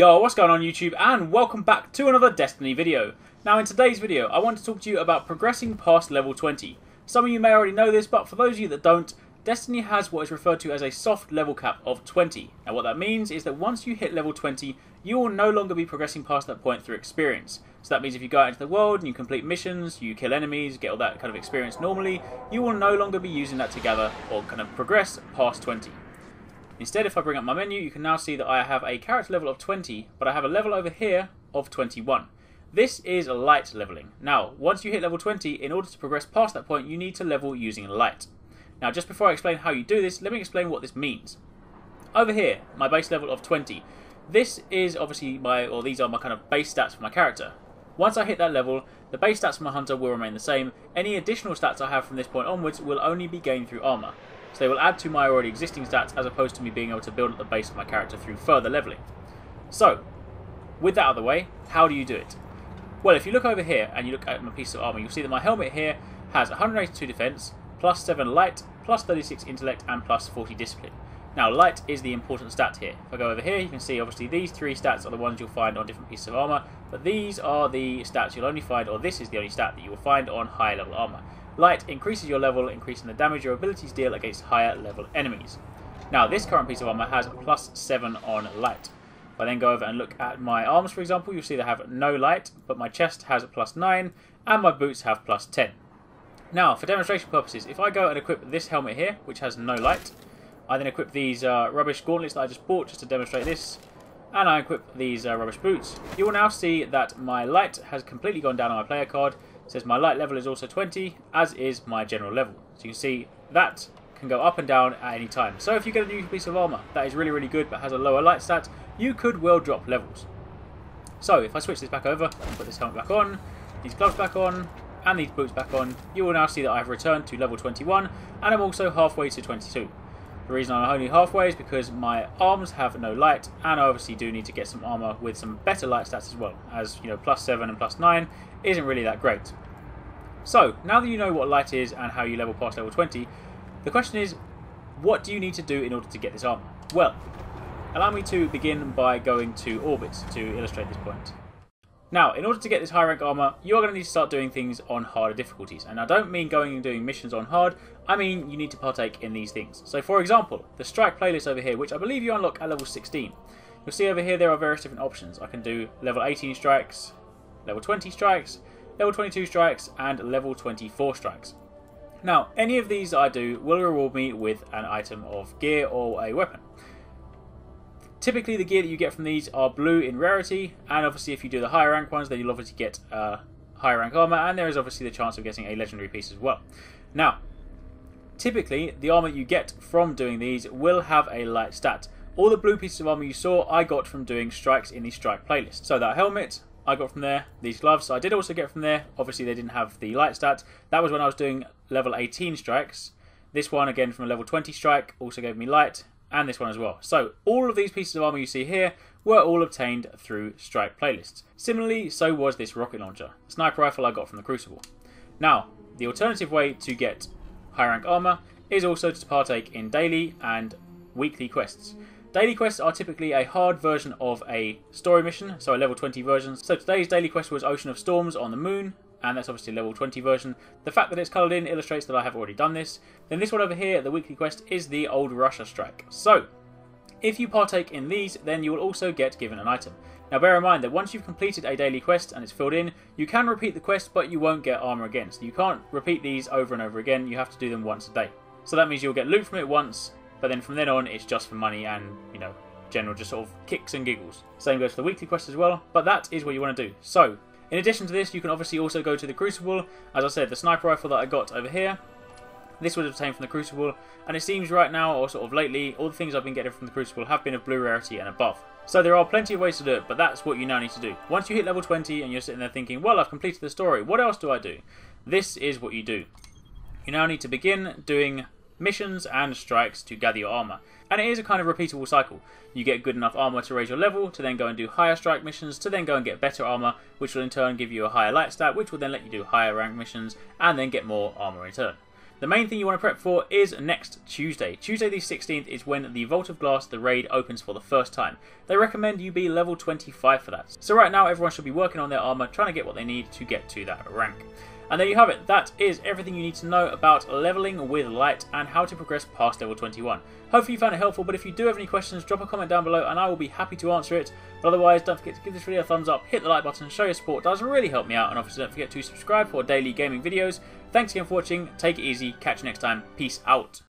Yo, what's going on YouTube, and welcome back to another Destiny video. Now in today's video, I want to talk to you about progressing past level 20. Some of you may already know this, but for those of you that don't, Destiny has what is referred to as a soft level cap of 20. Now what that means is that once you hit level 20, you will no longer be progressing past that point through experience. So that means if you go out into the world and you complete missions, you kill enemies, get all that kind of experience normally, you will no longer be using that to gather or kind of progress past 20. Instead, if I bring up my menu, you can now see that I have a character level of 20, but I have a level over here of 21. This is light leveling. Now, once you hit level 20, in order to progress past that point, you need to level using light. Now, just before I explain how you do this, let me explain what this means. Over here, my base level of 20. This is obviously these are my kind of base stats for my character. Once I hit that level, the base stats for my hunter will remain the same. Any additional stats I have from this point onwards will only be gained through armor. So they will add to my already existing stats as opposed to me being able to build at the base of my character through further leveling. So, with that out of the way, how do you do it? Well, if you look over here and you look at my piece of armor, you'll see that my helmet here has 182 defense, plus 7 light, plus 36 intellect, and plus 40 discipline. Now, light is the important stat here. If I go over here, you can see obviously these three stats are the ones you'll find on different pieces of armor, but these are the stats you'll only find, or this is the only stat that you will find on higher level armor. Light increases your level, increasing the damage your abilities deal against higher level enemies. Now, this current piece of armor has plus 7 on light. If I then go over and look at my arms, for example, you'll see they have no light, but my chest has plus 9, and my boots have plus 10. Now, for demonstration purposes, if I go and equip this helmet here, which has no light, I then equip these rubbish gauntlets that I just bought just to demonstrate this, and I equip these rubbish boots, you will now see that my light has completely gone down on my player card. It says my light level is also 20, as is my general level. So you can see that can go up and down at any time. So if you get a new piece of armor that is really good but has a lower light stat, you could well drop levels. So if I switch this back over and put this helmet back on, these gloves back on, and these boots back on, you will now see that I've returned to level 21, and I'm also halfway to 22. The reason I'm only halfway is because my arms have no light, and I obviously do need to get some armor with some better light stats as well, as you know, plus 7 and plus 9 isn't really that great. So, now that you know what light is and how you level past level 20, the question is, what do you need to do in order to get this armor? Well, allow me to begin by going to orbit to illustrate this point. Now, in order to get this high rank armor, you are going to need to start doing things on harder difficulties. And I don't mean going and doing missions on hard, I mean you need to partake in these things. So for example, the strike playlist over here, which I believe you unlock at level 16. You'll see over here there are various different options. I can do level 18 strikes, level 20 strikes, level 22 strikes, and level 24 strikes. Now, any of these I do will reward me with an item of gear or a weapon. Typically, the gear that you get from these are blue in rarity, and obviously if you do the higher rank ones, then you'll obviously get higher rank armor, and there is obviously the chance of getting a legendary piece as well. Now, typically, the armor you get from doing these will have a light stat. All the blue pieces of armor you saw, I got from doing strikes in the strike playlist. So that helmet, I got from there. These gloves, I did also get from there. Obviously, they didn't have the light stat. That was when I was doing level 18 strikes. This one, again, from a level 20 strike, also gave me light. And this one as well. So all of these pieces of armor you see here were all obtained through strike playlists. Similarly, so was this rocket launcher. Sniper rifle I got from the Crucible. Now, the alternative way to get high rank armor is also to partake in daily and weekly quests. Daily quests are typically a hard version of a story mission, so a level 20 version. So today's daily quest was Ocean of Storms on the Moon, and that's obviously a level 20 version. The fact that it's coloured in illustrates that I have already done this. Then this one over here, the weekly quest, is the Old Russia Strike. So, if you partake in these, then you will also get given an item. Now bear in mind that once you've completed a daily quest and it's filled in, you can repeat the quest, but you won't get armour again. So you can't repeat these over and over again, you have to do them once a day. So that means you'll get loot from it once, but then from then on it's just for money and, you know, general just sort of kicks and giggles. Same goes for the weekly quest as well, but that is what you want to do. So, in addition to this, you can obviously also go to the Crucible. As I said, the sniper rifle that I got over here, this was obtained from the Crucible, and it seems right now, or sort of lately, all the things I've been getting from the Crucible have been of blue rarity and above. So there are plenty of ways to do it, but that's what you now need to do. Once you hit level 20 and you're sitting there thinking, well, I've completed the story, what else do I do? This is what you do. You now need to begin doing missions and strikes to gather your armor. And it is a kind of repeatable cycle. You get good enough armor to raise your level, to then go and do higher strike missions, to then go and get better armor, which will in turn give you a higher light stat, which will then let you do higher rank missions, and then get more armor in turn. The main thing you want to prep for is next Tuesday. Tuesday the 16th is when the Vault of Glass, the raid, opens for the first time. They recommend you be level 25 for that. So right now everyone should be working on their armor, trying to get what they need to get to that rank. And there you have it. That is everything you need to know about leveling with light and how to progress past level 21. Hopefully you found it helpful, but if you do have any questions, drop a comment down below and I will be happy to answer it. But otherwise, don't forget to give this video a thumbs up, hit the like button, show your support. It does really help me out, and obviously don't forget to subscribe for daily gaming videos. Thanks again for watching, take it easy, catch you next time, peace out.